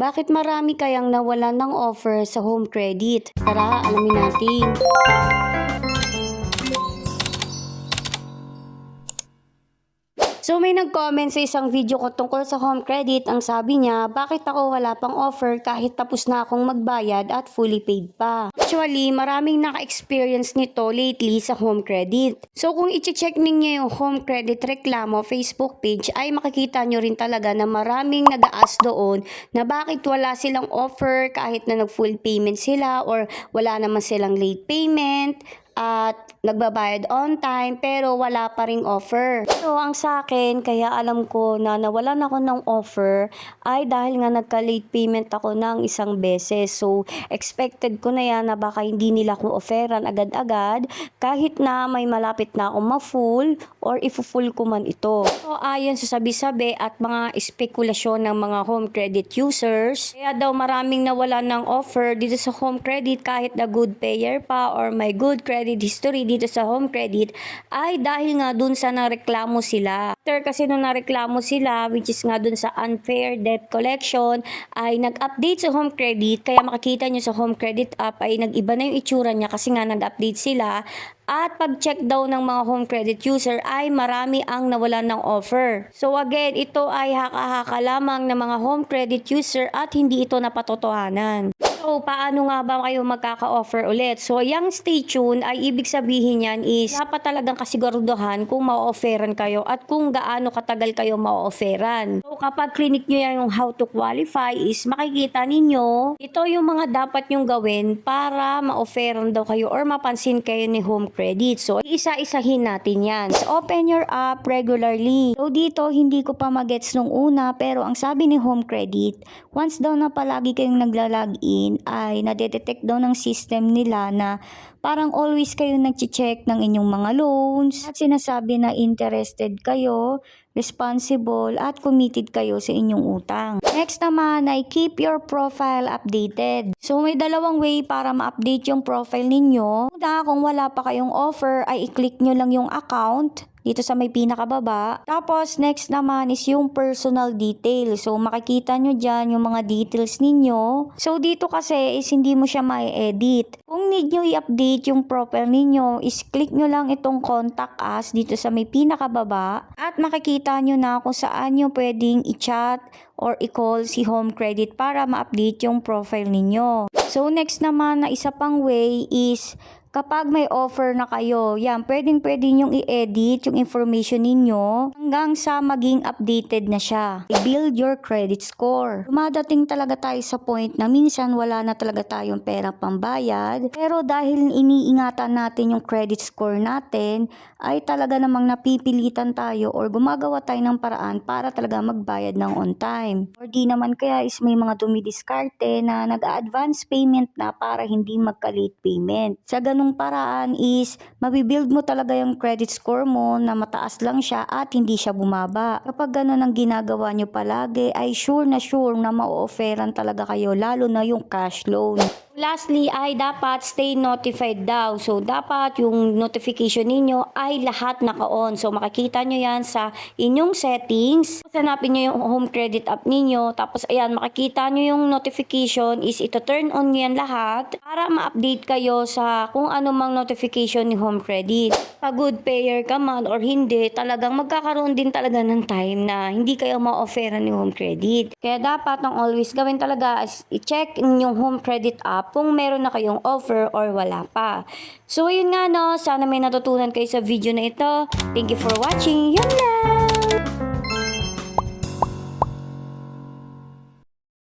Bakit marami kayang nawalan ng offer sa home credit? Tara, alamin natin. So may nag-comment sa isang video ko tungkol sa home credit. Ang sabi niya, bakit ako wala pang offer kahit tapos na akong magbayad at fully paid pa? Actually, maraming naka-experience nito lately sa home credit. So kung i-check ninyo yung home credit reklamo Facebook page, ay makikita nyo rin talaga na maraming nag-aas doon na bakit wala silang offer kahit na nag-full payment sila or wala naman silang late payment at nagbabayad on time pero wala pa ring offer. So ang sa akin, kaya alam ko na nawalan ako ng offer ay dahil nga nagka-late payment ako ng isang beses. So expected ko na yan na baka hindi nila ko offeran agad-agad kahit na may malapit na akong ma-full or ifu-full ko man ito. So ayon sa sabi-sabi at mga espekulasyon ng mga home credit users, kaya daw maraming nawalan ng offer dito sa home credit kahit na good payer pa or may good credit history dito sa home credit ay dahil nga dun sa nareklamo sila. After kasi nung nareklamo sila, which is nga dun sa unfair debt collection, ay nag-update sa home credit. Kaya makikita nyo sa home credit app ay nag-iba na yung itsura niya kasi nga nag-update sila. At pag-check daw ng mga home credit user ay marami ang nawalan ng offer. So again, ito ay haka-haka lamang ng mga home credit user at hindi ito napatotohanan. So, paano nga ba kayo magkaka-offer ulit? So, yung stay tuned ay ibig sabihin yan is dapat talagang kasiguraduhan kung ma-offeran kayo at kung gaano katagal kayo ma-offeran. So, kapag clinic nyo yan yung how to qualify is makikita ninyo, ito yung mga dapat nyong gawin para ma-offeran daw kayo or mapansin kayo ni home credit. So, isa-isahin natin yan. So, open your app regularly. So, dito hindi ko pa magets nung una pero ang sabi ni home credit, once daw na palagi kayong nagla-login ay nadedetect daw ng system nila na parang always kayo nag-check ng inyong mga loans at sinasabi na interested kayo, responsible at committed kayo sa inyong utang. Next naman ay keep your profile updated. So may dalawang way para ma-update yung profile ninyo. Kung wala pa kayong offer ay i-click nyo lang yung account dito sa may pinakababa. Tapos, next naman is yung personal details. So, makikita nyo dyan yung mga details ninyo. So, dito kasi is hindi mo siya ma-edit. Kung need nyo i-update yung profile ninyo, is click nyo lang itong contact us dito sa may pinakababa. At makikita nyo na kung saan nyo pwedeng i-chat or i-call si home credit para ma-update yung profile ninyo. So, next naman na isa pang way is kapag may offer na kayo, yan, pwede nyong i-edit yung information ninyo hanggang sa maging updated na siya. I-build your credit score. Dumadating talaga tayo sa point na minsan wala na talaga tayong pera pambayad, pero dahil iniingatan natin yung credit score natin, ay talaga namang napipilitan tayo or gumagawa tayo ng paraan para talaga magbayad ng on time. Or di naman kaya is may mga dumidiskarte na nag-advance payment na para hindi magka-late payment. Sa ganung paraan is mabibuild mo talaga yung credit score mo na mataas lang siya at hindi siya bumaba. Kapag ganun ang ginagawa nyo palagi ay sure na ma-offeran talaga kayo, lalo na yung cash loan. Lastly ay dapat stay notified daw. So dapat yung notification ninyo ay lahat naka-on. So makikita nyo yan sa inyong settings. Hanapin nyo yung home credit app ninyo. Tapos ayan, makikita nyo yung notification is ito turn on nyo yan lahat para ma-update kayo sa kung ano mang notification ni home credit. Pag good payer ka man or hindi, talagang magkakaroon din talaga ng time na hindi kayo ma-offeran ni home credit. Kaya dapat ang always gawin talaga is i-check yung home credit app kung meron na kayong offer or wala pa. So, yun nga no, sana may natutunan kayo sa video na ito. Thank you for watching. Yun lang!